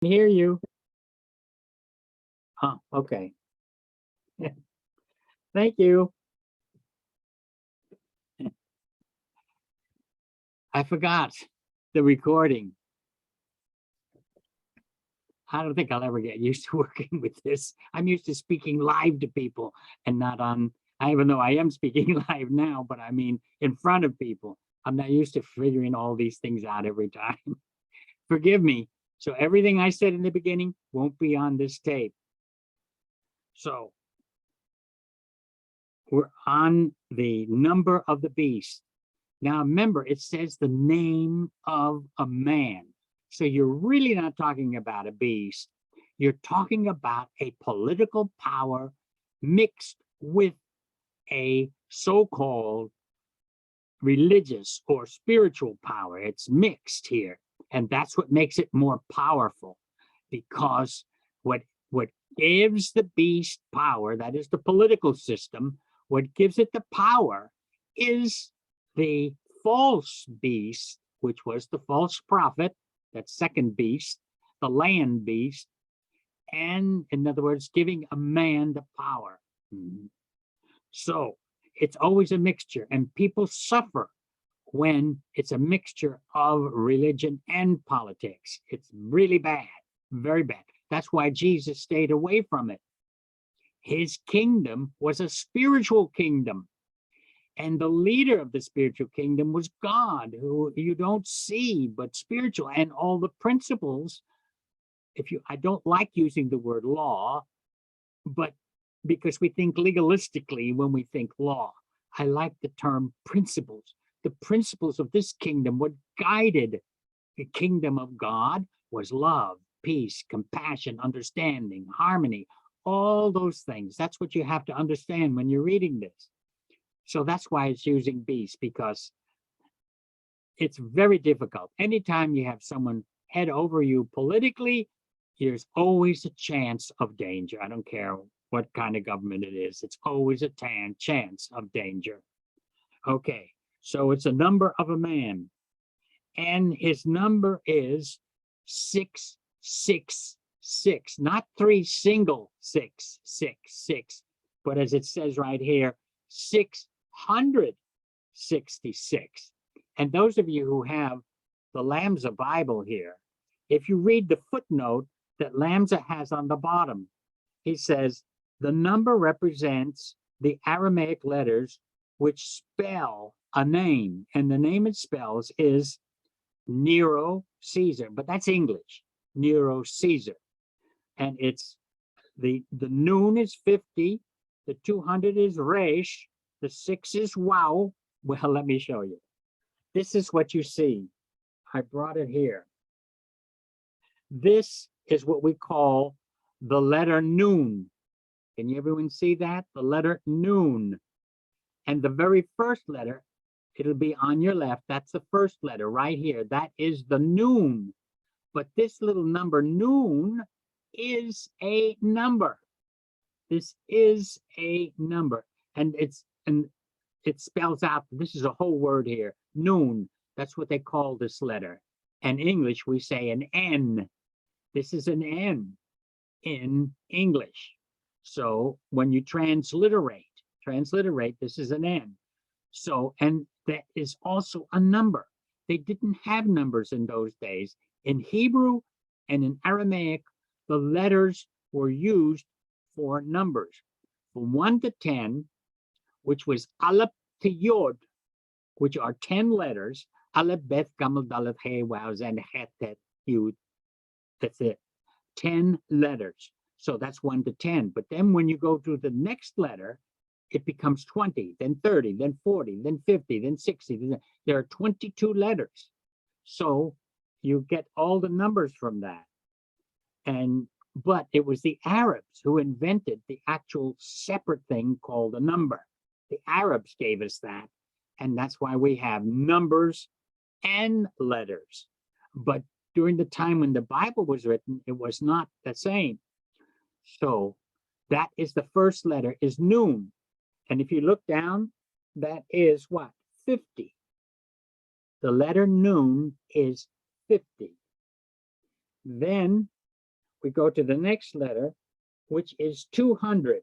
Hear you. Huh, okay. Thank you. I forgot the recording. I don't think I'll ever get used to working with this. I'm used to speaking live to people and not on, even though I am speaking live now, but I mean in front of people. I'm not used to figuring all these things out every time. Forgive me. So everything I said in the beginning won't be on this tape. So we're on the number of the beast. Now remember, it says the name of a man. So you're really not talking about a beast. You're talking about a political power mixed with a so-called religious or spiritual power. It's mixed here. And that's what makes it more powerful, because what gives the beast power, that is the political system, what gives it the power is the false beast, which was the false prophet, that second beast, the land beast, and in other words, giving a man the power. So it's always a mixture, and people suffer when it's a mixture of religion and politics. It's really bad, very bad. That's why Jesus stayed away from it. His kingdom was a spiritual kingdom. And the leader of the spiritual kingdom was God, who you don't see, but spiritual. And all the principles, I don't like using the word law, but because we think legalistically when we think law. I like the term principles. The principles of this kingdom, what guided the kingdom of God was love, peace, compassion, understanding, harmony, all those things. That's what you have to understand when you're reading this. So that's why it's using beast, because it's very difficult. Anytime you have someone head over you politically, there's always a chance of danger. I don't care what kind of government it is. It's always a chance of danger. Okay, so it's a number of a man. And his number is 666, not 3 single 666, but as it says right here, 666. And those of you who have the Lamsa Bible here, if you read the footnote that Lamsa has on the bottom, he says the number represents the Aramaic letters which spell a name, and the name it spells is Nero Caesar, but that's English, Nero Caesar. And it's the noon is 50, the 200 is resh, the 6 is wow. Well, let me show you. This is what you see. I brought it here. This is what we call the letter noon. Can everyone see that? The letter noon. And the very first letter, it'll be on your left. That's the first letter right here. That is the noon. But this little number noon is a number. This is a number. And it spells out, this is a whole word here, noon. That's what they call this letter. In English, we say an N. This is an N in English. So when you transliterate, this is an N. So, and that is also a number. They didn't have numbers in those days. In Hebrew and in Aramaic, the letters were used for numbers. From 1 to 10, which was Aleph to Yod, which are 10 letters, Aleph, Bet, Gamel, Dalet, He, Waw, Zen, Het, Tet, Yud. That's it. 10 letters. So that's 1 to 10. But then when you go to the next letter, it becomes 20, then 30, then 40, then 50, then 60. There are 22 letters. So you get all the numbers from that. But it was the Arabs who invented the actual separate thing called a number. The Arabs gave us that. And that's why we have numbers and letters. But during the time when the Bible was written, it was not the same. So that is the first letter, is noon. And if you look down, that is what? 50. The letter noon is 50. Then we go to the next letter, which is 200.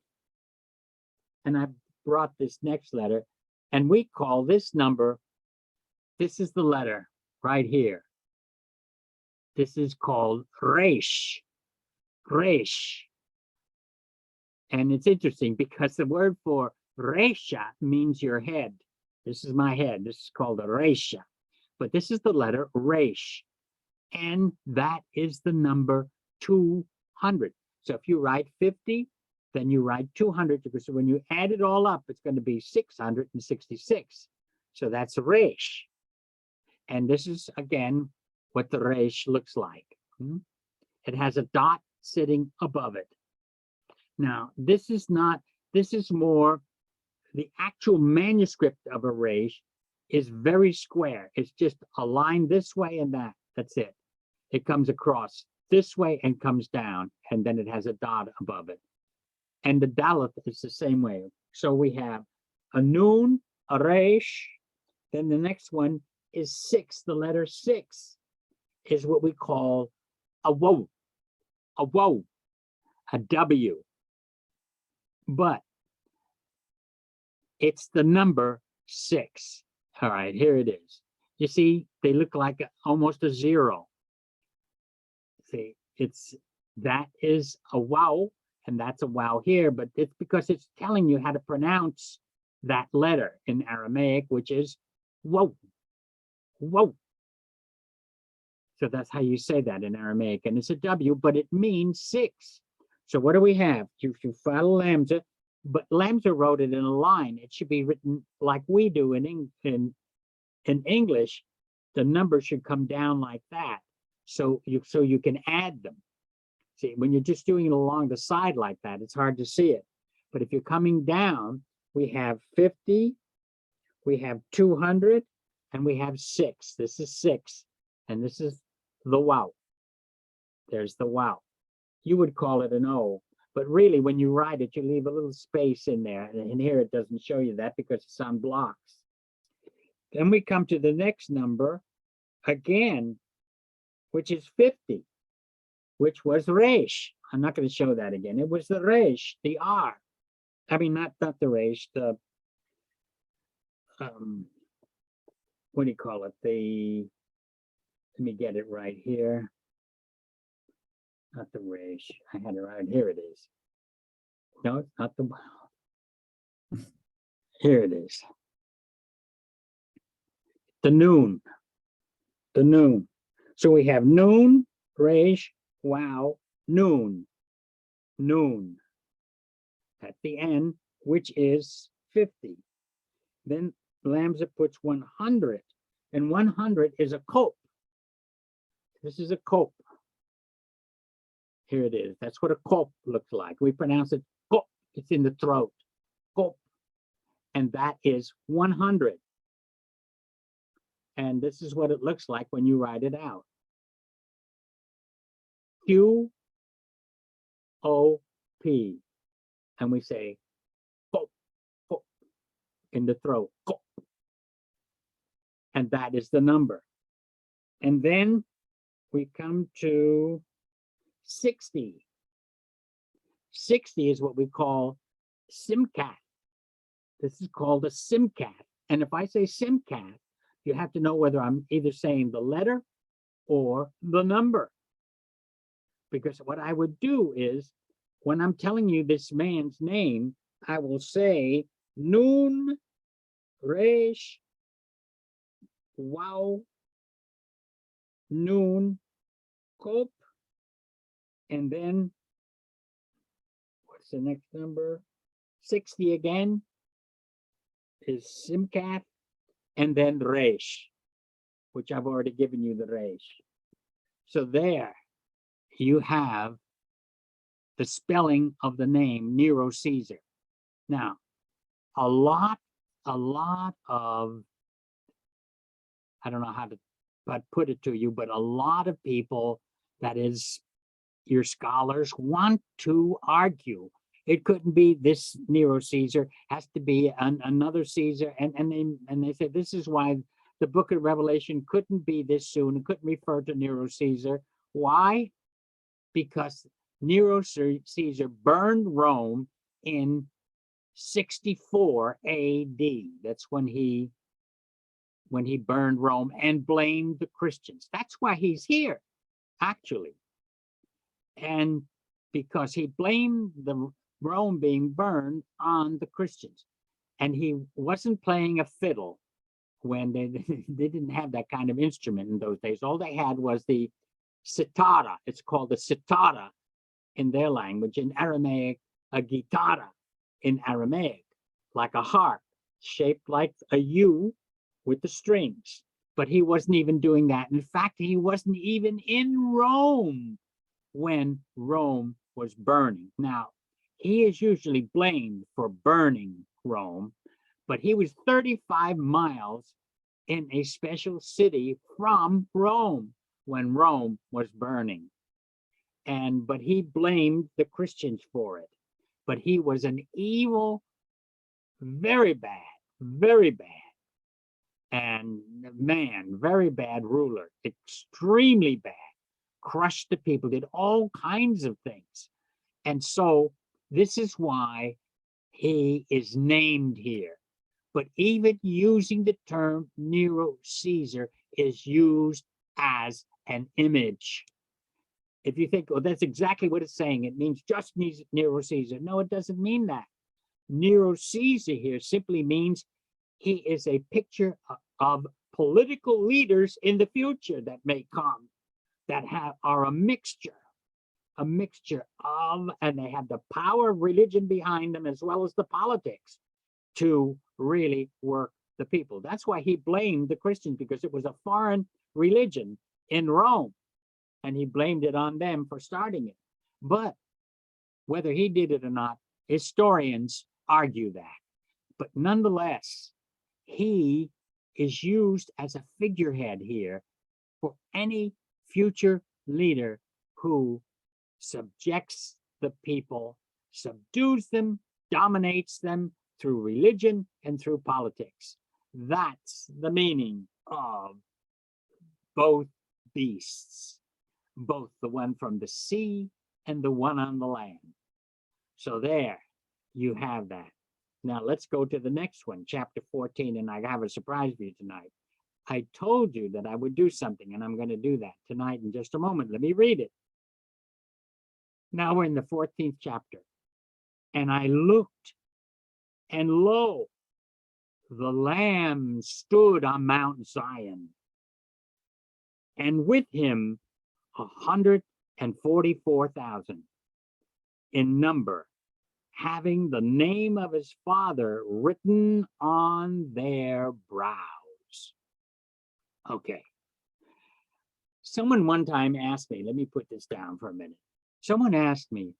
And I brought this next letter, and we call this number, this is the letter right here. This is called Resh. Resh. And it's interesting because the word for Resha means your head. This is my head. This is called a Resha. But this is the letter Resh. And that is the number 200. So if you write 50, then you write 200, because when you add it all up, it's going to be 666. So that's Resh. And this is, again, what the Resh looks like. It has a dot sitting above it. Now, this is more, the actual manuscript of a Resh is very square. It's just a line this way and that. That's it. It comes across this way and comes down, and then it has a dot above it. And the Dalet is the same way. So we have a Nun, a Resh, then the next one is 6. The letter 6 is what we call a Woe, a Woe, a W. But it's the number 6. All right, here it is. You see, they look like almost a 0. See, that is a wow, and that's a wow here, but it's because it's telling you how to pronounce that letter in Aramaic, which is whoa, whoa. So that's how you say that in Aramaic, and it's a W, but it means 6. So what do we have? You follow Lamza, but Lamza wrote it in a line. It should be written like we do in English. The number should come down like that, so you can add them. See, when you're just doing it along the side like that, it's hard to see it. But if you're coming down, we have 50, we have 200, and we have 6. This is 6, and this is the wow. There's the wow. You would call it an O, but really when you write it, you leave a little space in there, and here it doesn't show you that because it's on blocks. Then we come to the next number again, which is 50, which was Resh. I'm not going to show that again. It was the Resh, the R. I mean, not the Resh, the, what do you call it? Let me get it right here. Not the Resh. I had it right. Here it is. No, it's not the, here it is. The Nun. The Nun. So we have Nun, Resh, wow, Nun. Nun. At the end, which is 50. Then Lamza puts 100, and 100 is a kop. This is a kop. Here it is. That's what a kop looks like. We pronounce it kop. It's in the throat. Kop. And that is 100. And this is what it looks like when you write it out. Q-O-P. And we say kop, kop, in the throat. Kop. And that is the number. And then we come to 60. 60 is what we call Simcat. This is called a Simcat. And if I say Simcat, you have to know whether I'm either saying the letter or the number. Because what I would do is, when I'm telling you this man's name, I will say Nun, Resh, Wow, Nun, Kop, and then, what's the next number? 60 again is Simcat, and then Resh, which I've already given you the Resh. So there you have the spelling of the name Nero Caesar. Now, a lot of, I don't know how to put it to you, but a lot of people, that is, your scholars, want to argue. It couldn't be this Nero Caesar, has to be another Caesar. And they say this is why the book of Revelation couldn't be this soon. It couldn't refer to Nero Caesar. Why? because Nero Caesar burned Rome in 64 AD. That's when he burned Rome and blamed the Christians. That's why he's here, actually. And because he blamed the Rome being burned on the Christians. And he wasn't playing a fiddle when they didn't have that kind of instrument in those days. All they had was the citara. It's called the citara in their language. In Aramaic, a guitarra in Aramaic, like a harp, shaped like a U with the strings. But he wasn't even doing that. In fact, he wasn't even in Rome when Rome was burning. Now, he is usually blamed for burning Rome, but he was 35 miles in a special city from Rome when Rome was burning. But he blamed the Christians for it. But he was an evil, very bad, and man, very bad ruler, extremely bad, crushed the people, did all kinds of things. And so this is why he is named here. But even using the term Nero Caesar is used as an image. If you think, oh, that's exactly what it's saying, it means just Nero Caesar. No, it doesn't mean that. Nero Caesar here simply means he is a picture of political leaders in the future that may come, that are a mixture of, and they have the power of religion behind them as well as the politics to really work the people. That's why he blamed the Christians, because it was a foreign religion in Rome, and he blamed it on them for starting it. But whether he did it or not, historians argue that. But nonetheless, he is used as a figurehead here for any future leader who subjects the people, subdues them, dominates them through religion and through politics. That's the meaning of both beasts, both the one from the sea and the one on the land. So there you have that. Now let's go to the next one, chapter 14, and I have a surprise for you tonight. I told you that I would do something, and I'm going to do that tonight in just a moment. Let me read it. Now we're in the 14th chapter. And I looked, and lo, the Lamb stood on Mount Zion, and with him 144,000 in number, having the name of his Father written on their brows. Okay. Someone one time asked me, let me put this down for a minute. Someone asked me,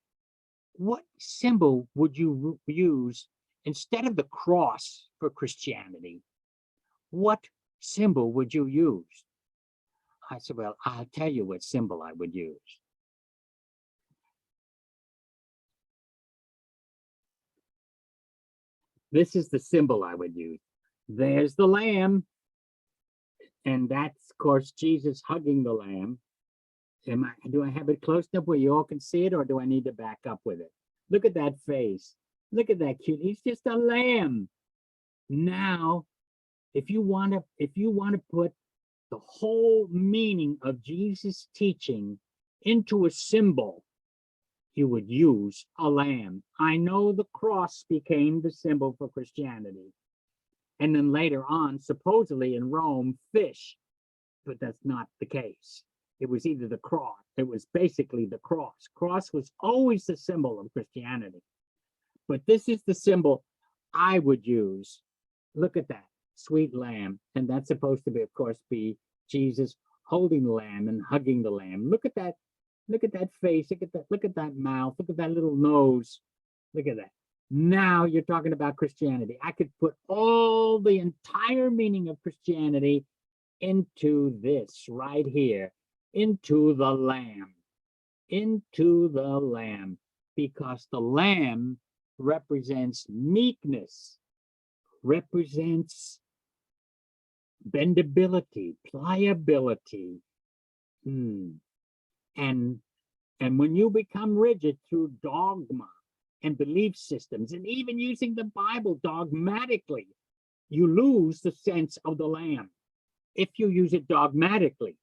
what symbol would you use instead of the cross for Christianity? What symbol would you use? I said, well, I'll tell you what symbol I would use. This is the symbol I would use. There's the lamb. And that's, of course, Jesus hugging the lamb. Do I have it close enough where you all can see it, or do I need to back up with it? Look at that face. Look at that cute. He's just a lamb. Now, if you want to put the whole meaning of Jesus' teaching into a symbol, you would use a lamb. I know the cross became the symbol for Christianity. And then later on, supposedly in Rome, fish, but that's not the case. It was either the cross. It was basically the cross. Cross was always the symbol of Christianity. But this is the symbol I would use. Look at that, sweet lamb. And that's supposed to be, of course, be Jesus holding the lamb and hugging the lamb. Look at that. Look at that face. Look at that mouth. Look at that little nose. Look at that. Now you're talking about Christianity. I could put all the entire meaning of Christianity into this right here, into the lamb, because the lamb represents meekness, represents bendability, pliability, and And when you become rigid through dogma and belief systems, and even using the Bible dogmatically, you lose the sense of the Lamb if you use it dogmatically.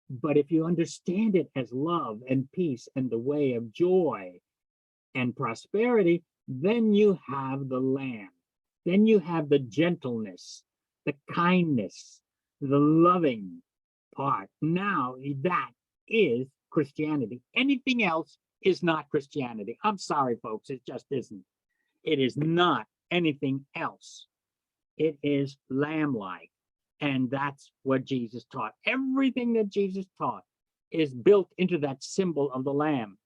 But if you understand it as love and peace and the way of joy and prosperity, then you have the Lamb. Then you have the gentleness, the kindness, the loving part. Now that is Christianity. Anything else is not Christianity. I'm sorry, folks, it just isn't. It is not anything else. It is lamb-like. And that's what Jesus taught. Everything that Jesus taught is built into that symbol of the Lamb.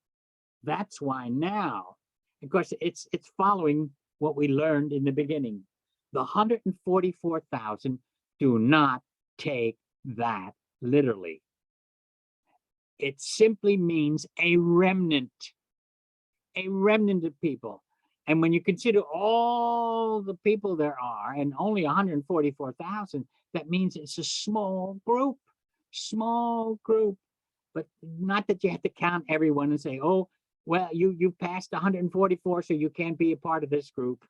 That's why now, of course, it's following what we learned in the beginning. The 144,000 do not take that literally. It simply means a remnant of people. And when you consider all the people there are, and only 144,000, that means it's a small group. But not that you have to count everyone and say, oh, well, you passed 144, so you can't be a part of this group.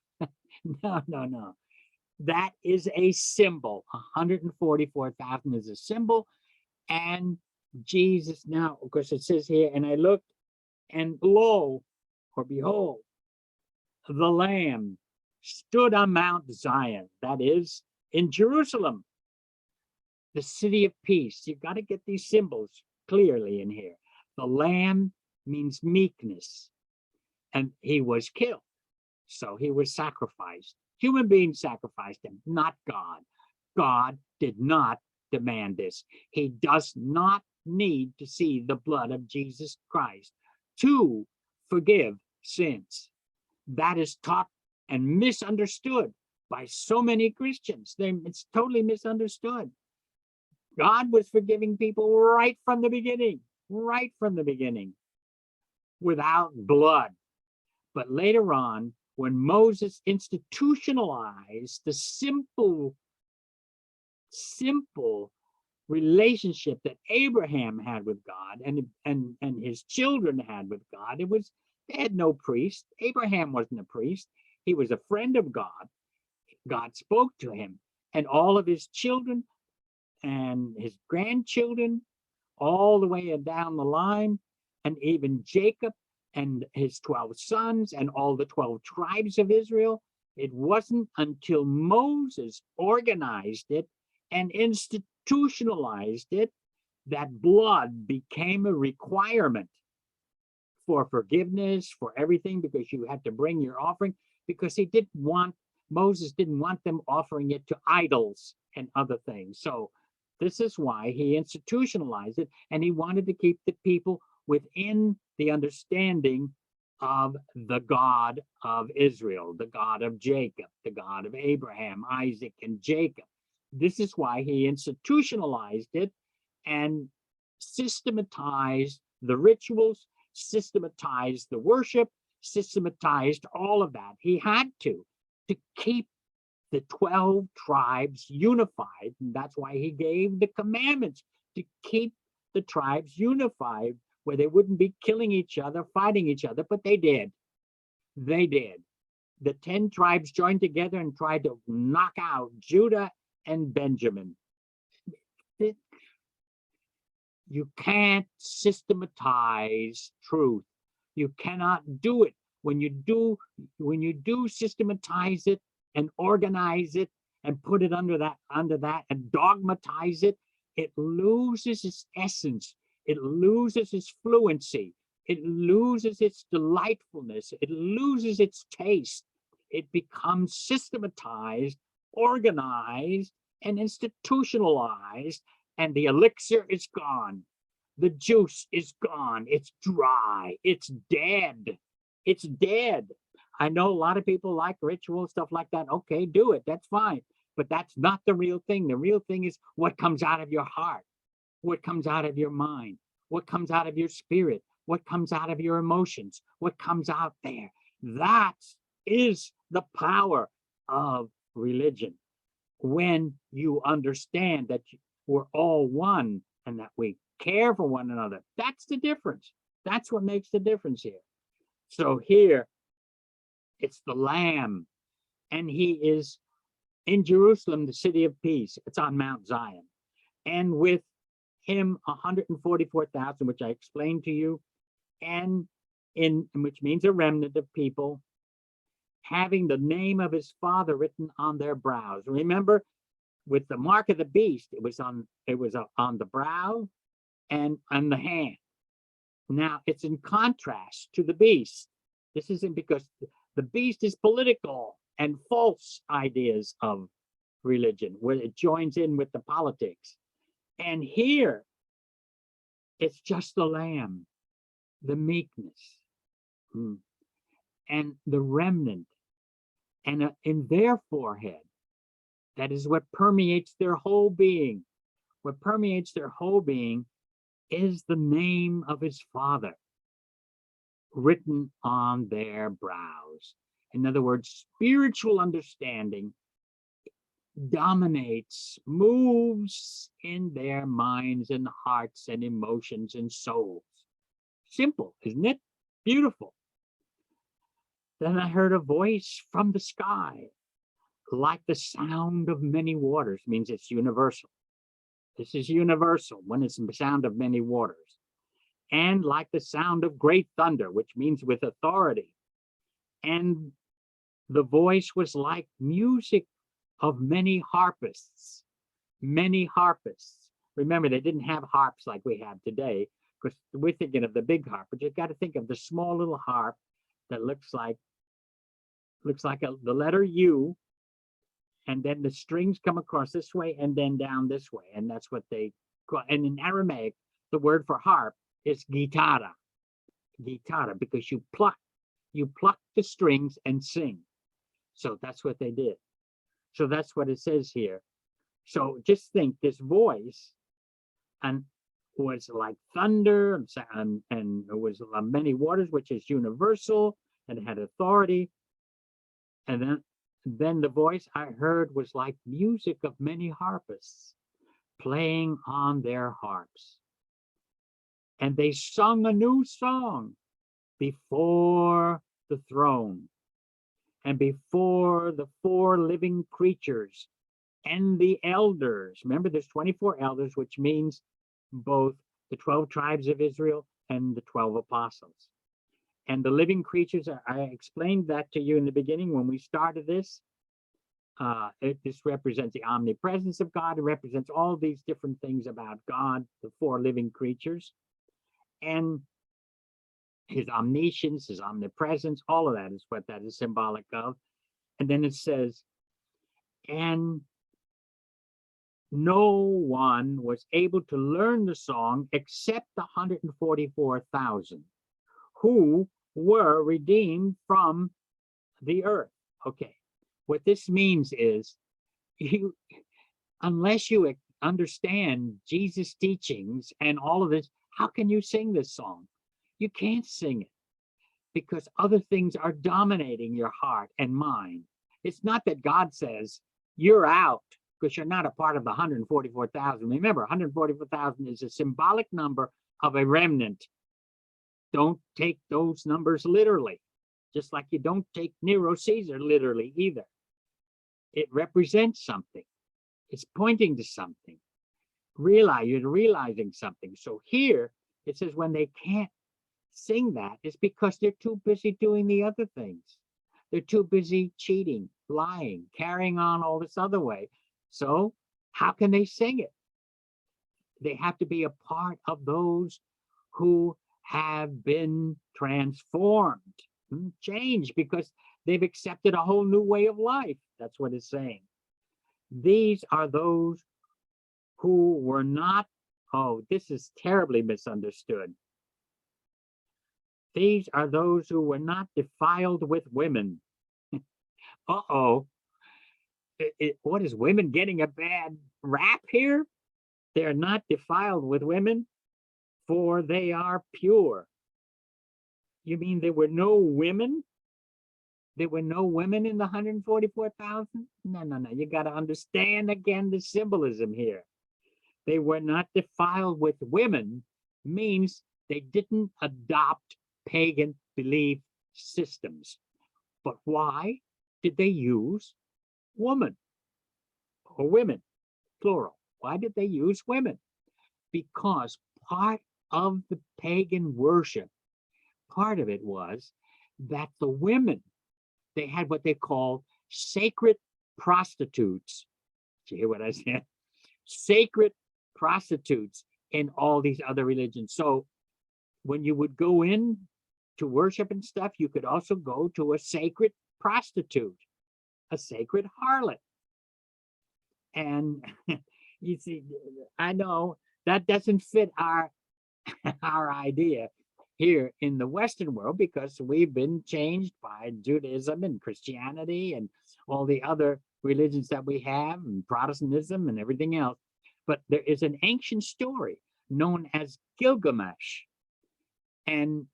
No. That is a symbol. 144,000 is a symbol. And Jesus, now, of course, it says here, and I looked, and lo, or behold, the Lamb stood on Mount Zion, that is, in Jerusalem, the city of peace. You've got to get these symbols clearly in here. The Lamb means meekness, and he was killed, so he was sacrificed. Human beings sacrificed him, not God. God did not demand this. He does not need to see the blood of Jesus Christ to forgive sins. That is taught and misunderstood by so many Christians. It's totally misunderstood. God was forgiving people right from the beginning, without blood. But later on, when Moses institutionalized the simple relationship that Abraham had with God and his children had with God, they had no priest. Abraham wasn't a priest. He was a friend of God. God spoke to him, and all of his children and his grandchildren, all the way down the line, and even Jacob and his 12 sons and all the 12 tribes of Israel. It wasn't until Moses organized it and institutionalized it that blood became a requirement for forgiveness, for everything, because you had to bring your offering, because Moses didn't want them offering it to idols and other things. So this is why he institutionalized it, and he wanted to keep the people within the understanding of the God of Israel, the God of Jacob, the God of Abraham, Isaac, and Jacob. This is why he institutionalized it and systematized the rituals, systematized the worship, systematized all of that. He had to keep the 12 tribes unified. And that's why he gave the commandments, to keep the tribes unified, where they wouldn't be killing each other, fighting each other, but they did. The 10 tribes joined together and tried to knock out Judah and Benjamin. You can't systematize truth. You cannot do it. When you do systematize it and organize it and put it under that and dogmatize it, it loses its essence. It loses its fluency. It loses its delightfulness. It loses its taste. It becomes systematized, organized, and institutionalized, and the elixir is gone. The juice is gone. It's dry. It's dead. It's dead. I know a lot of people like ritual, stuff like that. Okay, do it. That's fine. But that's not the real thing. The real thing is what comes out of your heart, what comes out of your mind, what comes out of your spirit, what comes out of your emotions, what comes out there. That is the power of religion. When you understand that we're all one and that we care for one another, that's the difference. That's what makes the difference here. So here, it's the Lamb, and he is in Jerusalem, the city of peace. It's on Mount Zion. And with him, 144,000, which I explained to you, and which means a remnant of people, having the name of his father written on their brows. Remember, with the mark of the beast, it was on the brow and on the hand. Now it's in contrast to the beast. This isn't because the beast is political and false ideas of religion, where it joins in with the politics. And here, it's just the Lamb, the meekness, and the remnant, and in their forehead. That is what permeates their whole being. What permeates their whole being is the name of his Father written on their brows. In other words, spiritual understanding dominates, moves in their minds and hearts and emotions and souls. Simple, isn't it? Beautiful. Then I heard a voice from the sky, like the sound of many waters. Means it's universal. This is universal when it's the sound of many waters. And like the sound of great thunder, which means with authority. And the voice was like music of many harpists. Many harpists. Remember, they didn't have harps like we have today, because we're thinking of the big harp, but you've got to think of the small little harp that looks like the letter U, and then the strings come across this way and then down this way, and that's what they call. And in Aramaic, the word for harp is guitarra, because you pluck the strings and sing. So that's what they did. So that's what it says here. So just think, this voice and was like thunder, and it was many waters, which is universal and had authority. And then the voice I heard was like music of many harpists playing on their harps. And they sung a new song before the throne and before the 4 living creatures and the elders. Remember, there's 24 elders, which means both the 12 tribes of Israel and the 12 apostles. And the living creatures, I explained that to you in the beginning when we started this. This represents the omnipresence of God. It represents all these different things about God, the 4 living creatures, and his omniscience, his omnipresence. All of that is what that is symbolic of. And then it says, and no one was able to learn the song except the 144,000 who were redeemed from the earth. Okay, what this means is, unless you understand Jesus' teachings and all of this, how can you sing this song? You can't sing it because other things are dominating your heart and mind. It's not that God says you're out because you're not a part of the 144,000. Remember, 144,000 is a symbolic number of a remnant. Don't take those numbers literally, just like you don't take Nero Caesar literally either. It represents something. It's pointing to something. You're realizing something. So here it says when they can't sing that, it's because they're too busy doing the other things. They're too busy cheating, lying, carrying on all this other way. So how can they sing it? They have to be a part of those who have been transformed, changed, because they've accepted a whole new way of life. That's what it's saying. These are those who were not, oh, this is terribly misunderstood. These are those who were not defiled with women. Uh-oh. What is women getting a bad rap here? They're not defiled with women, for they are pure. You mean there were no women? There were no women in the 144,000? No. You got to understand again the symbolism here. They were not defiled with women means They didn't adopt pagan belief systems. But why did they use woman or women, plural? Why did they use women? Because part of the pagan worship, part of it was that the women, they had what they called sacred prostitutes. Did you hear what I said? Sacred prostitutes in all these other religions. So when you would go in to worship and stuff, you could also go to a sacred prostitute, a sacred harlot. And you see, I know that doesn't fit our idea here in the Western world, because we've been changed by Judaism and Christianity and all the other religions that we have, and Protestantism and everything else. But there is an ancient story known as Gilgamesh. And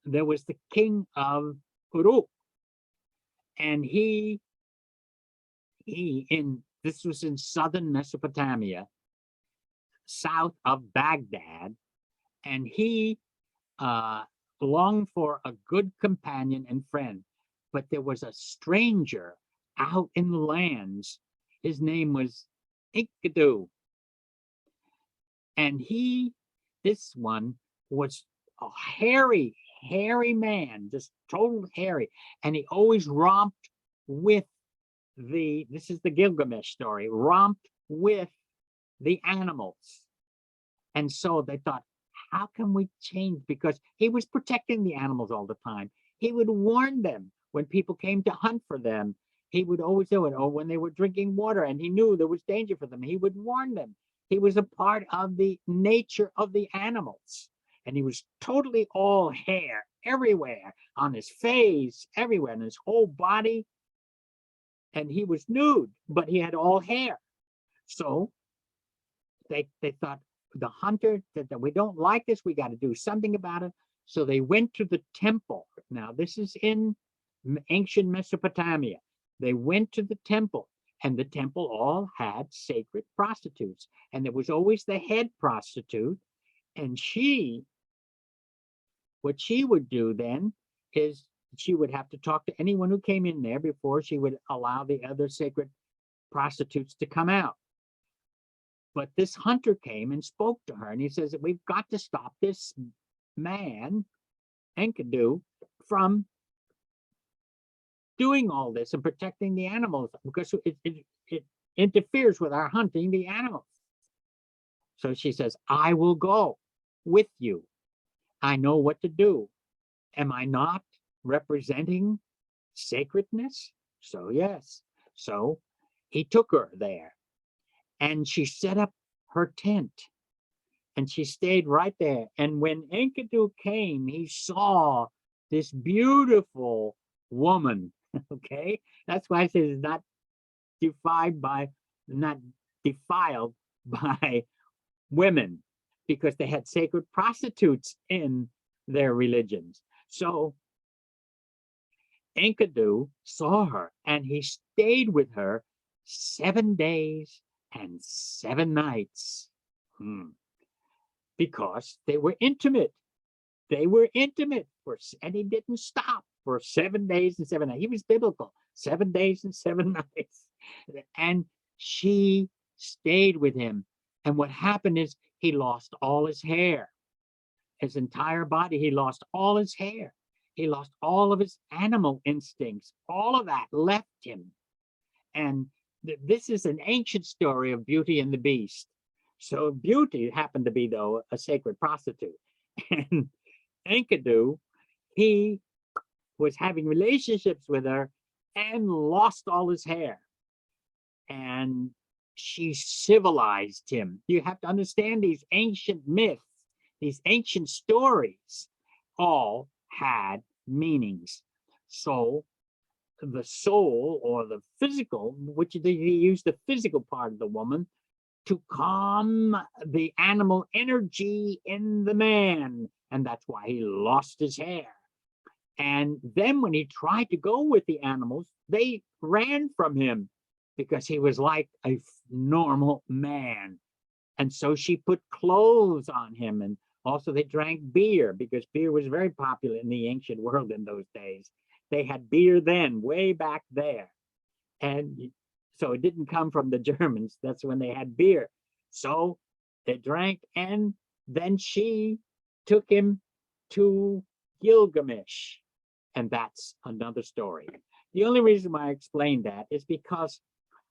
there was the king of Uruk. And this was in southern Mesopotamia, south of Baghdad. And he longed for a good companion and friend. But there was a stranger out in the lands. His name was Enkidu. And this one was a hairy man, just total hairy. And he always romped with this is the Gilgamesh story, romped with the animals. And so they thought, how can we change? Because he was protecting the animals all the time. He would warn them when people came to hunt for them. He would always do it. Or when they were drinking water and he knew there was danger for them, he would warn them. He was a part of the nature of the animals. And he was totally all hair everywhere, on his face, everywhere, in his whole body. And he was nude, but he had all hair. So they thought, the hunter said that we don't like this, we got to do something about it. So they went to the temple. Now, this is in ancient Mesopotamia. They went to the temple, and the temple all had sacred prostitutes. And there was always the head prostitute. And what she would do then is she would have to talk to anyone who came in there before she would allow the other sacred prostitutes to come out. But this hunter came and spoke to her, and he says that we've got to stop this man, Enkidu, from doing all this and protecting the animals, because it interferes with our hunting the animals. So she says, I will go with you. I know what to do. Am I not representing sacredness? So yes. So he took her there. And she set up her tent, and she stayed right there. And when Enkidu came, he saw this beautiful woman. Okay, that's why I say it's not defiled by women, because they had sacred prostitutes in their religions. So Enkidu saw her, and he stayed with her 7 days and 7 nights, because they were intimate. They were intimate, and he didn't stop for 7 days and 7 nights. He was biblical, 7 days and 7 nights. And she stayed with him. And what happened is he lost all his hair, his entire body. He lost all his hair. He lost all of his animal instincts. All of that left him. And this is an ancient story of Beauty and the Beast. So Beauty happened to be, though, a sacred prostitute. And Enkidu, he was having relationships with her and lost all his hair. And she civilized him. You have to understand these ancient myths, these ancient stories, all had meanings. So the soul, or the physical, which they use the physical part of the woman to calm the animal energy in the man. And that's why he lost his hair. And then when he tried to go with the animals, they ran from him because he was like a normal man. And so she put clothes on him and Also, they drank beer because beer was very popular in the ancient world in those days. They had beer then, way back there. And so it didn't come from the Germans. That's when they had beer. So they drank, and then she took him to Gilgamesh. And that's another story. The only reason why I explained that is because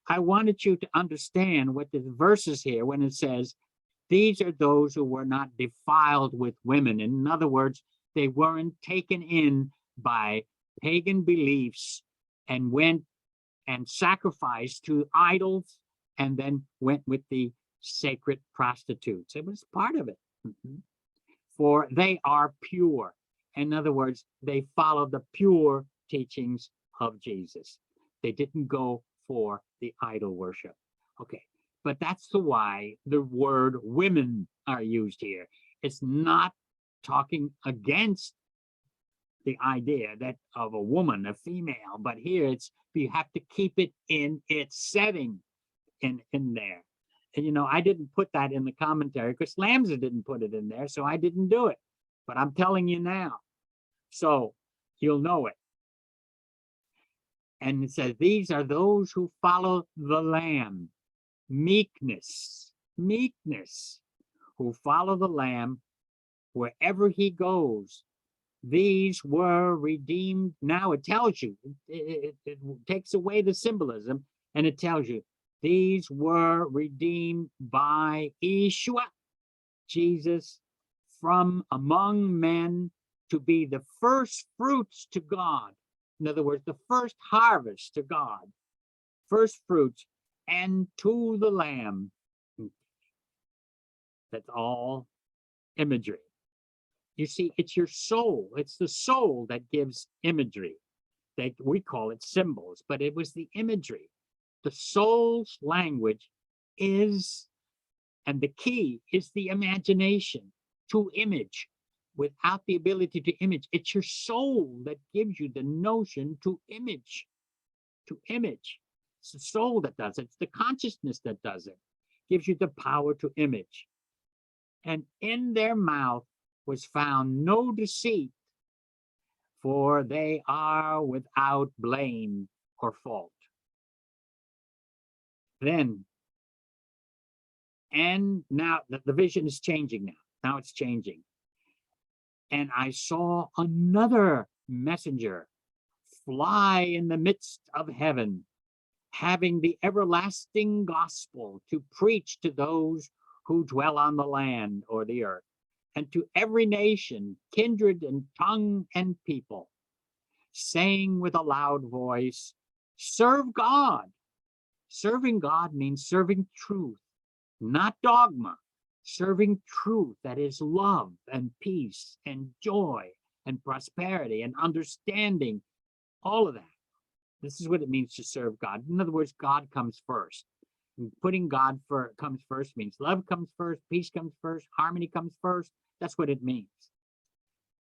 I wanted you to understand what the verse is here when it says, these are those who were not defiled with women. In other words, they weren't taken in by pagan beliefs and went and sacrificed to idols and then went with the sacred prostitutes. It was part of it. For they are pure. In other words, they follow the pure teachings of Jesus. They didn't go for the idol worship. Okay, but that's the why the word women are used here. It's not talking against the idea that of a woman, a female, but here it's, you have to keep it in its setting in there. And you know, I didn't put that in the commentary because Lamsa didn't put it in there, so I didn't do it. But I'm telling you now, so you'll know it. And it says, these are those who follow the Lamb. Meekness, meekness, who follow the Lamb wherever he goes. These were redeemed. Now it tells you, it takes away the symbolism, and it tells you, these were redeemed by Yeshua, Jesus, from among men to be the first fruits to God. In other words, the first harvest to God, first fruits, and to the Lamb. That's all imagery. You see, it's your soul. It's the soul that gives imagery. We call it symbols, but it was the imagery. The soul's language is, and the key is the imagination to image. Without the ability to image, it's your soul that gives you the notion to image. To image. It's the soul that does it. It's the consciousness that does it. Gives you the power to image. And in their mouth was found no deceit, for they are without blame or fault. Then, and now the vision is changing now. Now it's changing. And I saw another messenger fly in the midst of heaven, having the everlasting gospel to preach to those who dwell on the land or the earth, and to every nation, kindred and tongue and people, saying with a loud voice, serve God. Serving God means serving truth, not dogma. Serving truth, that is love and peace and joy and prosperity and understanding, all of that. This is what it means to serve God. In other words, God comes first. And putting God comes first means love comes first, peace comes first, harmony comes first. That's what it means.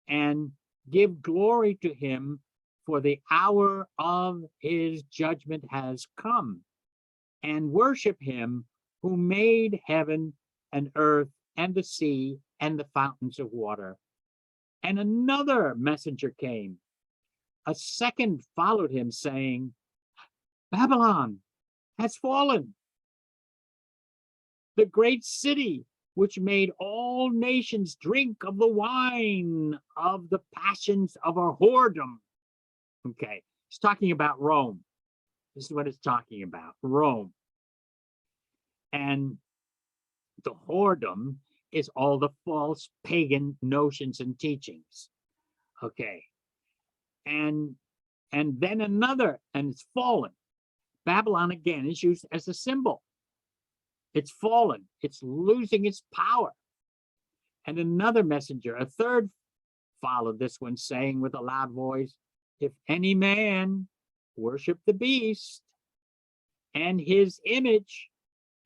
And give glory to him, for the hour of his judgment has come. And worship him who made heaven and earth and the sea and the fountains of water. And another messenger came. A second followed him, saying, Babylon has fallen, the great city which made all nations drink of the wine of the passions of her whoredom. Okay, it's talking about Rome. This is what it's talking about, Rome. And the whoredom is all the false pagan notions and teachings. Okay. And then another, and it's fallen. Babylon again is used as a symbol. It's fallen. It's losing its power. And another messenger, a third, followed this one, saying with a loud voice, if any man worship the beast and his image,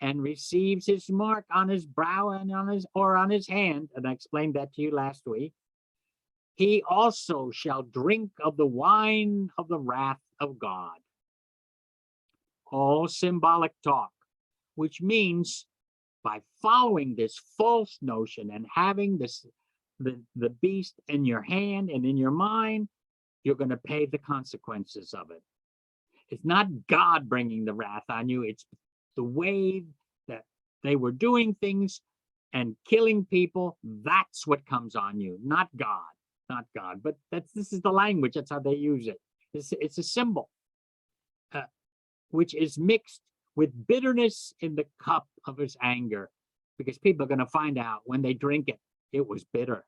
and receives his mark on his brow and on his hand, and I explained that to you last week, he also shall drink of the wine of the wrath of God. All symbolic talk, which means by following this false notion and having this the beast in your hand and in your mind, you're going to pay the consequences of it. It's not God bringing the wrath on you. It's the way that they were doing things and killing people. That's what comes on you, not God, not God. But this is the language. That's how they use it. It's a symbol, which is mixed with bitterness in the cup of his anger, because people are going to find out when they drink it, it was bitter.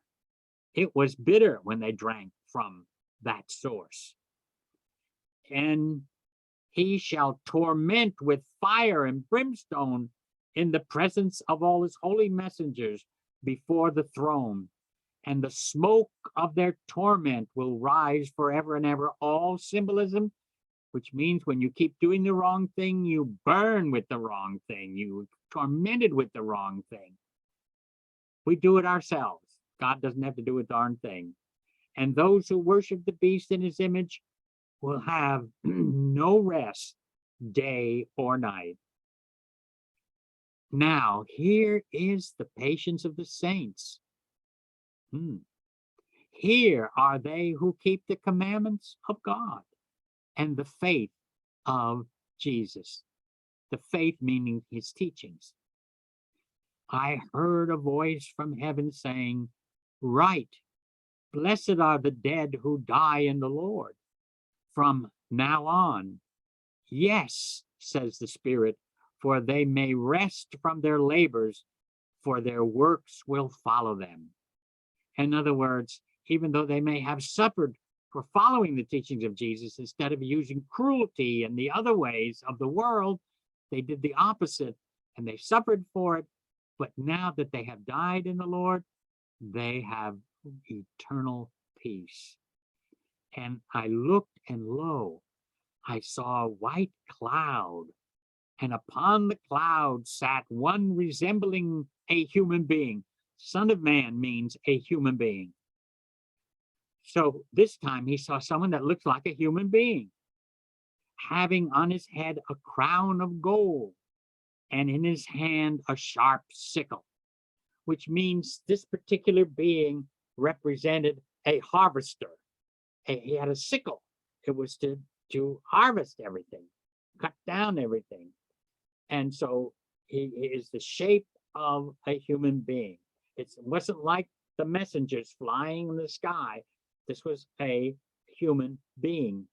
It was bitter when they drank from that source. And he shall torment with fire and brimstone in the presence of all his holy messengers before the throne. And the smoke of their torment will rise forever and ever. All symbolism, which means when you keep doing the wrong thing, you burn with the wrong thing. You tormented with the wrong thing. We do it ourselves. God doesn't have to do a darn thing. And those who worship the beast in his image will have no rest, day or night. Now, here is the patience of the saints. Here are they who keep the commandments of God and the faith of Jesus. The faith meaning his teachings. I heard a voice from heaven saying, "Write, blessed are the dead who die in the Lord from now on. Yes, says the Spirit, for they may rest from their labors, for their works will follow them." In other words, even though they may have suffered for following the teachings of Jesus, instead of using cruelty and the other ways of the world, they did the opposite and they suffered for it. But now that they have died in the Lord, they have eternal peace. And I looked, and lo, I saw a white cloud, and upon the cloud sat one resembling a human being. Son of Man means a human being. So this time he saw someone that looks like a human being, having on his head a crown of gold, and in his hand a sharp sickle, which means this particular being represented a harvester. He had a sickle. It was to harvest everything, cut down everything. And so he is the shape of a human being. It wasn't like the messengers flying in the sky. This was a human being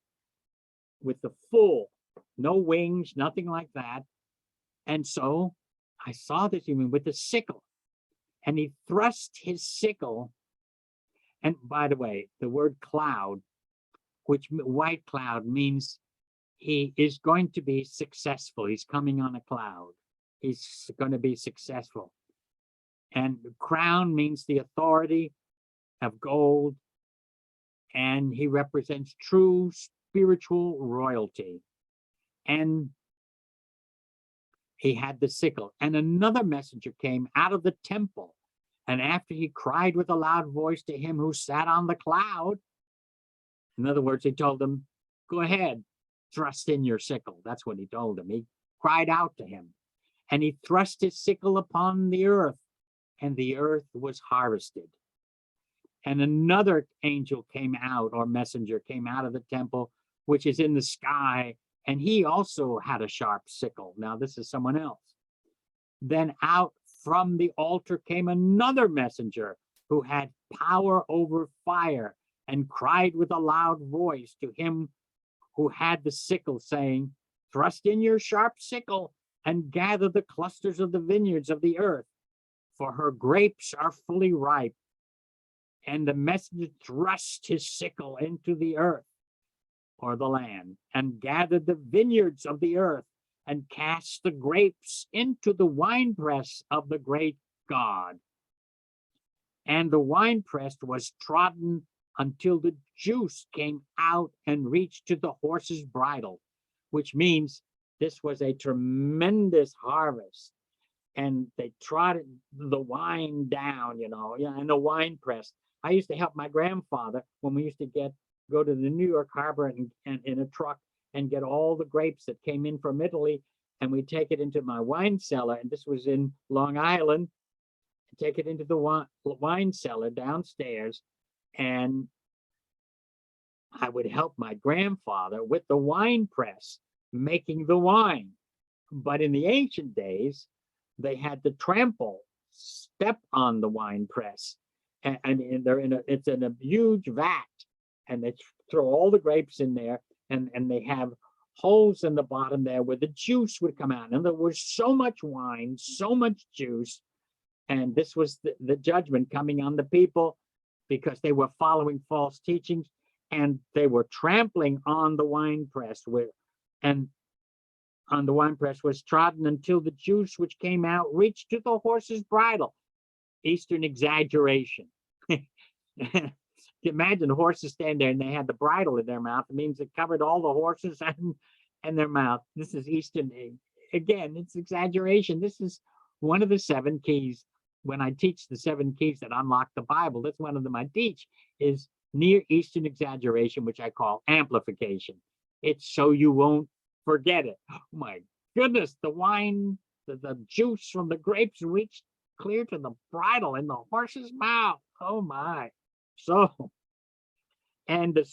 with the full, no wings, nothing like that. And so I saw this human with a sickle, and he thrust his sickle. And by the way, the word cloud, which white cloud, means he is going to be successful. He's coming on a cloud. He's going to be successful. And crown means the authority of gold. And he represents true spiritual royalty. And he had the sickle. And another messenger came out of the temple. And after he cried with a loud voice to him who sat on the cloud, in other words, he told him, go ahead, thrust in your sickle. That's what he told him. He cried out to him. And he thrust his sickle upon the earth, and the earth was harvested. And another angel came out, or messenger came out of the temple, which is in the sky, and he also had a sharp sickle. Now, this is someone else. Then out from the altar came another messenger who had power over fire, and cried with a loud voice to him who had the sickle, saying, thrust in your sharp sickle and gather the clusters of the vineyards of the earth, for her grapes are fully ripe. And the messenger thrust his sickle into the earth, or the land, and gathered the vineyards of the earth, and cast the grapes into the winepress of the great God. And the winepress was trodden until the juice came out and reached to the horse's bridle, which means this was a tremendous harvest. And they trotted the wine down, in the wine press. I used to help my grandfather when we used to go to the New York harbor and in a truck and get all the grapes that came in from Italy and we take it into my wine cellar. And this was in Long Island. Take it into the wine cellar downstairs, and I would help my grandfather with the wine press, making the wine. But in the ancient days, they had to step on the wine press, and they're it's in a huge vat, and they throw all the grapes in there, and they have holes in the bottom there where the juice would come out. And there was so much wine, so much juice, and this was the judgment coming on the people because they were following false teachings, and they were trampling on the wine press and on the wine press was trodden until the juice which came out reached to the horse's bridle. Eastern exaggeration. Imagine the horses stand there and they had the bridle in their mouth. It means it covered all the horses and their mouth. This is Eastern. Again, it's exaggeration. This is one of the 7 keys. When I teach the 7 keys that unlock the Bible, that's one of them I teach, is Near Eastern exaggeration, which I call amplification. It's so you won't forget it. Oh my goodness, the wine, the juice from the grapes reached clear to the bridle in the horse's mouth. Oh my. So, and the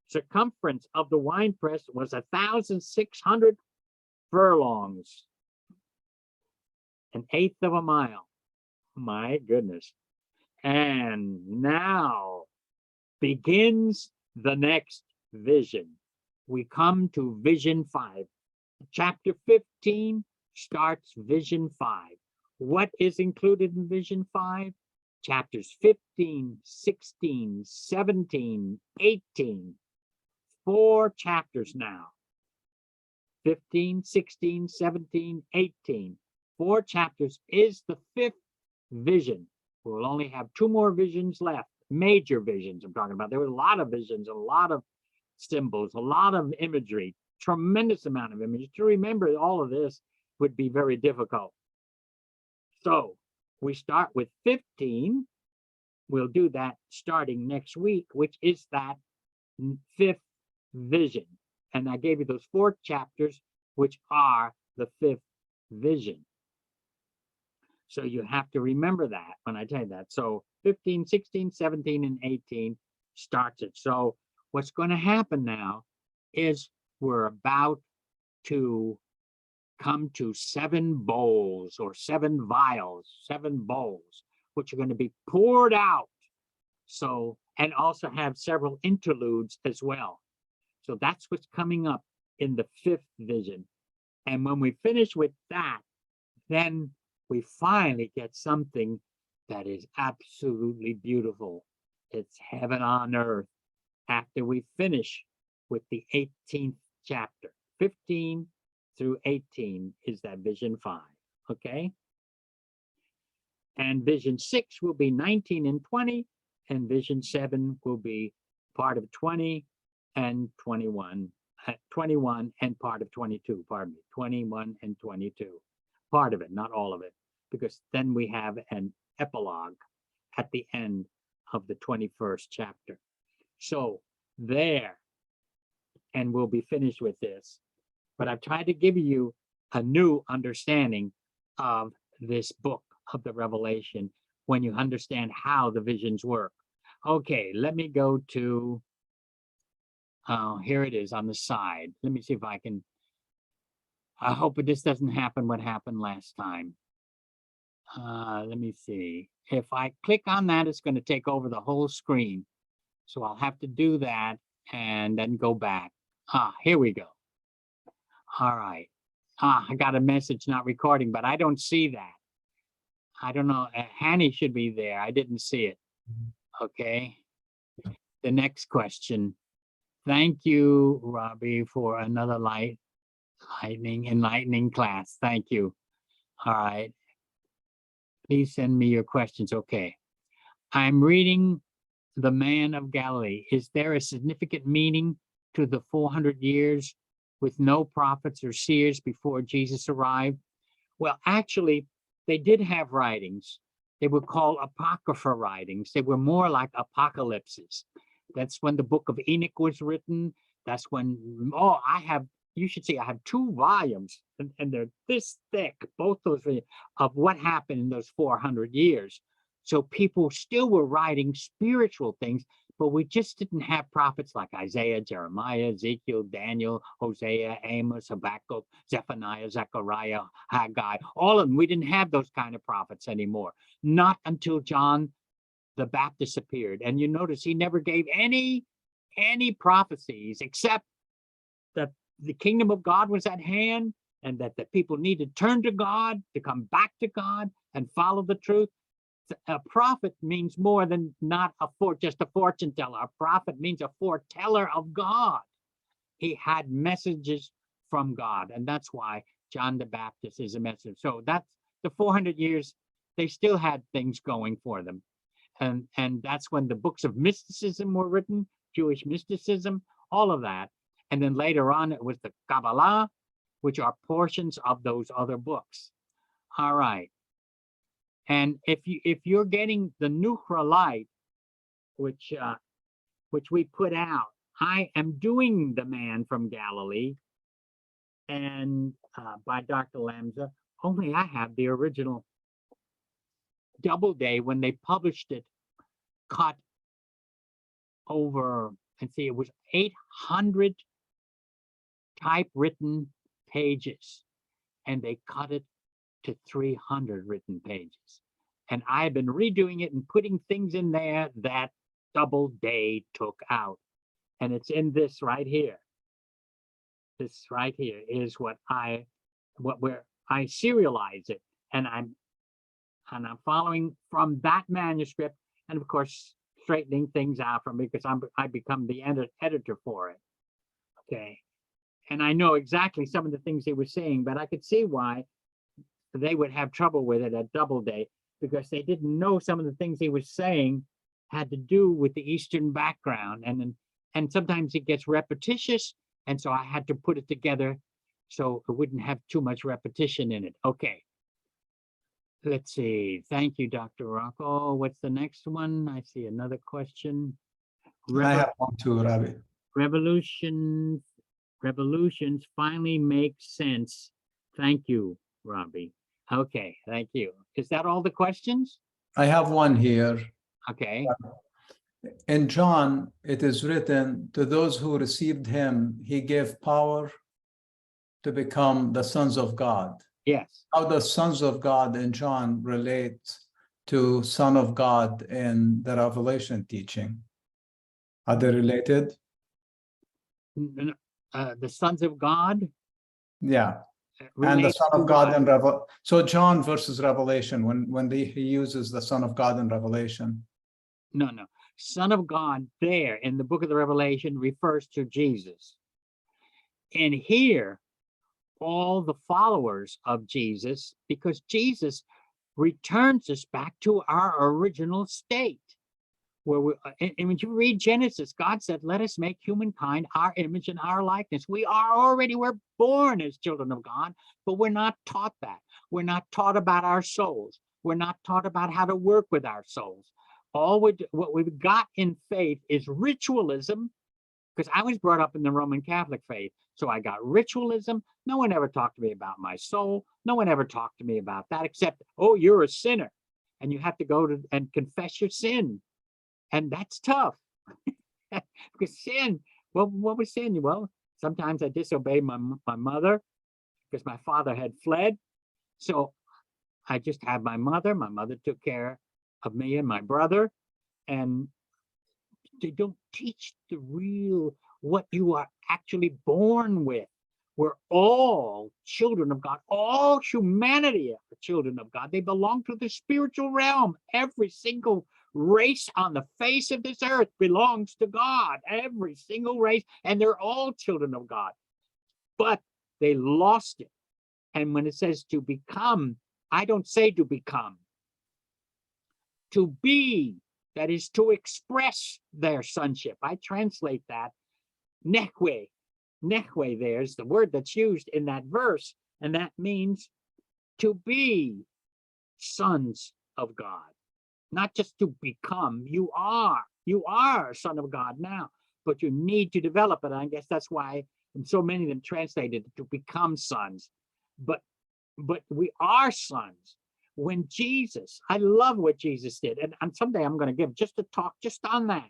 circumference of the wine press was 1,600 furlongs, an eighth of a mile. My goodness. And now begins the next vision. We come to vision 5. Chapter 15 starts vision 5. What is included in vision 5? Chapters 15, 16, 17, 18. 4 chapters now. 15, 16, 17, 18. 4 chapters is the 5th vision. We'll only have 2 more visions left. Major visions I'm talking about. There were a lot of visions, a lot of symbols, a lot of imagery, tremendous amount of imagery. To remember all of this would be very difficult. So we start with 15. We'll do that starting next week, which is that 5th vision. And I gave you those 4 chapters, which are the 5th vision. So you have to remember that when I tell you that. So 15, 16, 17, and 18 starts it. So what's going to happen now is we're about to come to 7 bowls or 7 vials, 7 bowls, which are going to be poured out. So, and also have several interludes as well. So that's what's coming up in the 5th vision. And when we finish with that, then we finally get something that is absolutely beautiful. It's heaven on earth after we finish with the 18th chapter. 15 through 18 is that vision 5, okay? And vision 6 will be 19 and 20, and vision 7 will be part of 20 and 21, 21 and part of 22, pardon me, 21 and 22. Part of it, not all of it, because then we have an epilogue at the end of the 21st chapter. So there, and we'll be finished with this. But I've tried to give you a new understanding of this book of the Revelation when you understand how the visions work. Okay, let me go to, here it is on the side. Let me see if I can, I hope this doesn't happen what happened last time. Let me see. If I click on that, it's going to take over the whole screen. So I'll have to do that and then go back. Here we go. All right. I got a message not recording, but I don't see that. I don't know. Hanny should be there. I didn't see it. Okay. The next question. Thank you, Robbie, for another enlightening class. Thank you. All right. Please send me your questions. Okay. I'm reading The Man of Galilee. Is there a significant meaning to the 400 years with no prophets or seers before Jesus arrived? Well, actually, they did have writings. They were called apocrypha writings. They were more like apocalypses. That's when the book of Enoch was written. That's when, I have you should see, I have 2 volumes, and they're this thick, both those of what happened in those 400 years. So people still were writing spiritual things, but we just didn't have prophets like Isaiah, Jeremiah, Ezekiel, Daniel, Hosea, Amos, Habakkuk, Zephaniah, Zechariah, Haggai, all of them. We didn't have those kind of prophets anymore. Not until John the Baptist appeared. And you notice he never gave any prophecies except that the kingdom of God was at hand and that the people needed to turn to God, to come back to God and follow the truth. A prophet means more than not just a fortune teller. A prophet means a foreteller of God. He had messages from God, and that's why John the Baptist is a messenger. So that's the 400 years. They still had things going for them, and that's when the books of mysticism were written, Jewish mysticism, all of that. And then later on, it was the Kabbalah, which are portions of those other books. All right. And if you're getting the Nuchra Light, which we put out, I am doing The Man from Galilee, and by Dr. Lamza. Only I have the original Doubleday when they published it, cut over, and see, it was 800 typewritten pages, and they cut it to 300 written pages. And I've been redoing it and putting things in there that Doubleday took out. And it's in this right here. This right here is where I serialize it. And I'm following from that manuscript, and of course straightening things out from me, because I become the editor for it. Okay. And I know exactly some of the things they were saying, but I could see why they would have trouble with it at Doubleday, because they didn't know some of the things he was saying had to do with the Eastern background. And sometimes it gets repetitious. And so I had to put it together so it wouldn't have too much repetition in it. Okay. Let's see. Thank you, Dr. Rocco. What's the next one? I see another question. I have one too, Rabbi. Revolutions finally make sense. Thank you, Robbie. Okay, thank you. Is that all the questions? I have one here. Okay. In John, it is written, to those who received him, he gave power to become the sons of God. Yes. How does sons of God in John relate to son of God in the Revelation teaching? Are they related? The sons of God? Yeah. And the Son of God in Revelation. So John versus Revelation, when he uses the Son of God in Revelation. No. Son of God there in the book of the Revelation refers to Jesus. And here, all the followers of Jesus, because Jesus returns us back to our original state. Where and when you read Genesis, God said, let us make humankind our image and our likeness. We're born as children of God, but we're not taught that. We're not taught about our souls. We're not taught about how to work with our souls. What we've got in faith is ritualism, because I was brought up in the Roman Catholic faith. So I got ritualism. No one ever talked to me about my soul. No one ever talked to me about that, except, oh, you're a sinner and you have to go to and confess your sin. And that's tough. Because sin, well, what was sin? Well, sometimes I disobeyed my mother because my father had fled. So I just had my mother. My mother took care of me and my brother. And they don't teach the real, what you are actually born with. We're all children of God. All humanity are children of God. They belong to the spiritual realm. Every single race on the face of this earth belongs to God. Every single race. And they're all children of God. But they lost it. And when it says to become, I don't say to become. To be, that is to express their sonship. I translate that. Nehwe. Nehwe, there's the word that's used in that verse, and that means to be sons of God. Not just to become. You are a son of God now. but you need to develop it. I guess that's why so many of them translated to become sons. But we are sons. When Jesus, I love what Jesus did. And someday I'm going to give just a talk just on that.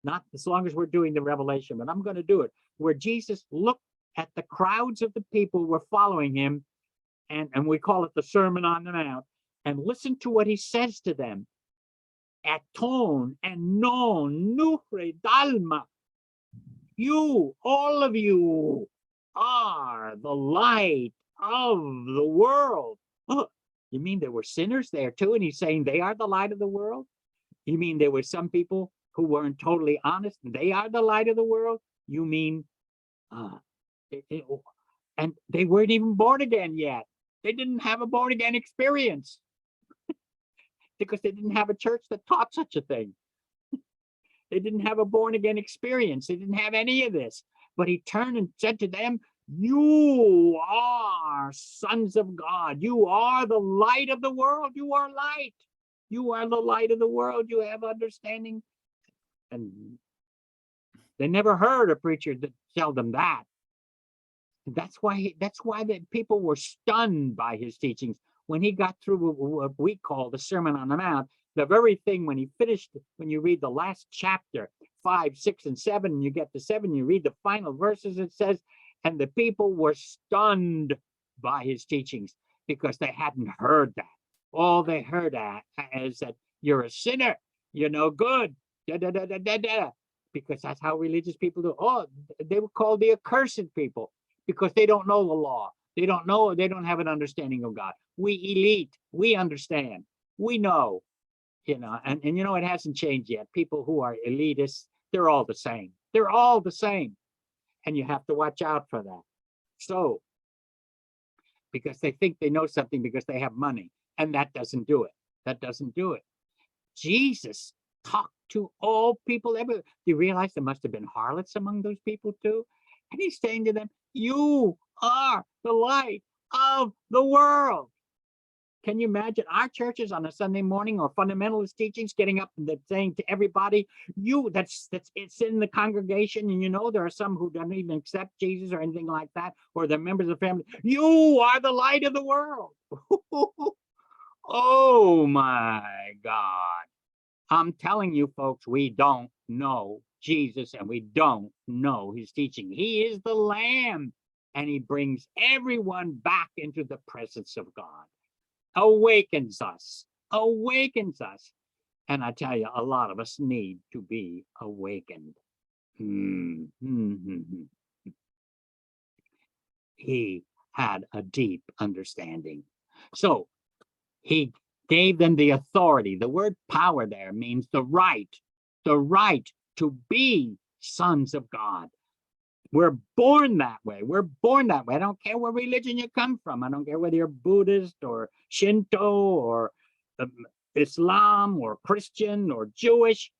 Not as long as we're doing the revelation, but I'm going to do it. Where Jesus looked at the crowds of the people who were following him, and we call it the Sermon on the Mount, and listen to what he says to them. Aton and non nufre dalma. You, all of you, are the light of the world. Oh, you mean there were sinners there too? And he's saying they are the light of the world? You mean there were some people who weren't totally honest? They are the light of the world? You mean, and they weren't even born again yet. They didn't have a born again experience because they didn't have a church that taught such a thing. They didn't have a born again experience. They didn't have any of this. But he turned and said to them, you are sons of God. You are the light of the world. You are light. You are the light of the world. You have understanding. And they never heard a preacher that tell them that. That's why the people were stunned by his teachings. When he got through what we call the Sermon on the Mount, the very thing when he finished, when you read the last chapter, 5, 6, and 7, and you get to 7, you read the final verses, it says, and the people were stunned by his teachings because they hadn't heard that. All they heard is that you're a sinner, you're no good, da, da, da, da, da, da. Because that's how religious people do. Oh, they were called the accursed people because they don't know the law. They don't know, they don't have an understanding of God. We elite, we understand, we know. And it hasn't changed yet. People who are elitists, they're all the same. They're all the same. And you have to watch out for that. So, because they think they know something because they have money. And that doesn't do it. That doesn't do it. Jesus talked to all people ever. Do you realize there must have been harlots among those people too? And he's saying to them, you are the light of the world. Can you imagine our churches on a Sunday morning or fundamentalist teachings getting up and saying to everybody, it's in the congregation, and there are some who don't even accept Jesus or anything like that, or they're members of the family. You are the light of the world. Oh my God. I'm telling you folks, we don't know Jesus and we don't know his teaching. He is the Lamb and he brings everyone back into the presence of God. Awakens us. And I tell you, a lot of us need to be awakened. He had a deep understanding. So he gave them the authority. The word power there means the right to be sons of God. We're born that way. I don't care what religion you come from. I don't care whether you're Buddhist or Shinto or Islam or Christian or Jewish.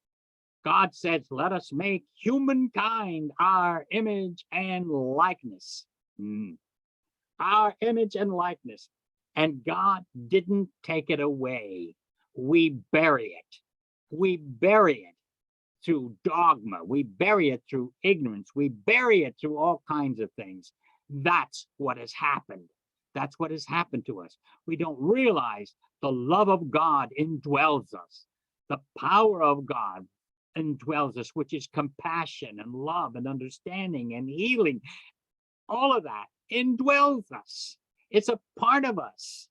God says, let us make humankind our image and likeness. Our image and likeness. And God didn't take it away. We bury it through dogma. We bury it through ignorance. We bury it through all kinds of things. That's what has happened. That's what has happened to us. We don't realize the love of God indwells us. The power of God indwells us, which is compassion and love and understanding and healing. All of that indwells us. It's a part of us.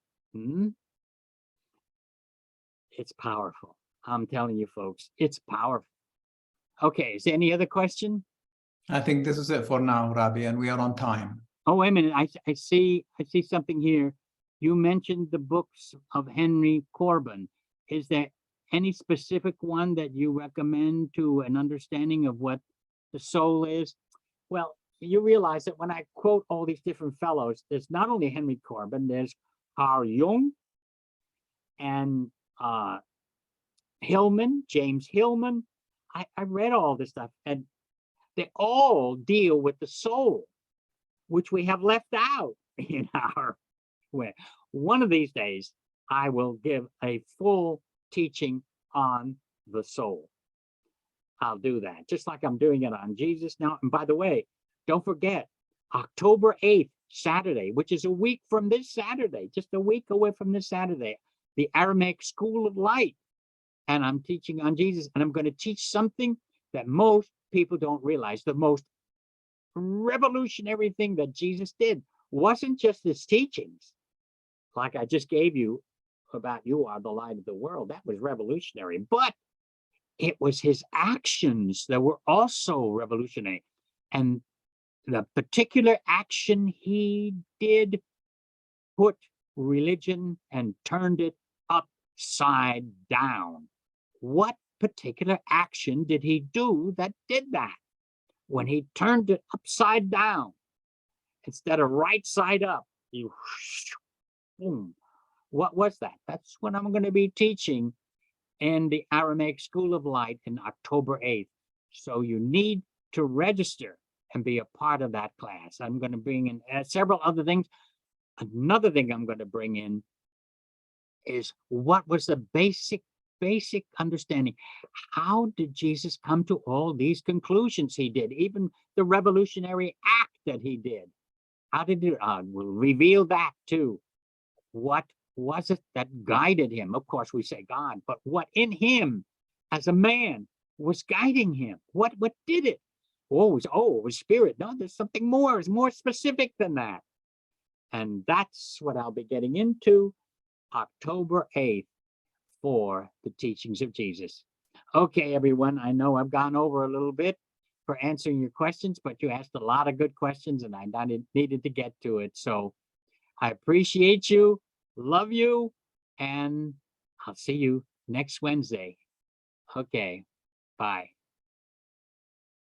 It's powerful. I'm telling you, folks, it's powerful. Okay, is there any other question? I think this is it for now, Rabbi, and we are on time. Oh, wait a minute. I see something here. You mentioned the books of Henry Corbin. Is there any specific one that you recommend to an understanding of what the soul is? Well, you realize that when I quote all these different fellows, there's not only Henry Corbin, there's Carl Jung and Hillman, James Hillman. I read all this stuff, and they all deal with the soul, which we have left out in our way. One of these days, I will give a full teaching on the soul. I'll do that, just like I'm doing it on Jesus now. And by the way, don't forget, October 8th, Saturday, which is a week from this Saturday, just a week away from this Saturday, the Aramaic School of Light. And I'm teaching on Jesus, and I'm going to teach something that most people don't realize. The most revolutionary thing that Jesus did wasn't just his teachings, like I just gave you about you are the light of the world. That was revolutionary, but it was his actions that were also revolutionary. And the particular action he did put religion and turned it upside down. What particular action did he do that did that? When he turned it upside down, instead of right side up, you boom. What was that? That's what I'm going to be teaching in the Aramaic School of Light in October 8th. So you need to register and be a part of that class. I'm going to bring in several other things. Another thing I'm going to bring in is what was the basic understanding. How did Jesus come to all these conclusions he did? Even the revolutionary act that he did. How did it we'll reveal that too? What was it that guided him? Of course, we say God, but what in him as a man was guiding him? What did it? It was spirit. No, there's something more. It's more specific than that. And that's what I'll be getting into October 8th for the teachings of Jesus. Okay, everyone, I know I've gone over a little bit for answering your questions, but you asked a lot of good questions and I needed to get to it. So I appreciate you, love you, and I'll see you next Wednesday. Okay, bye.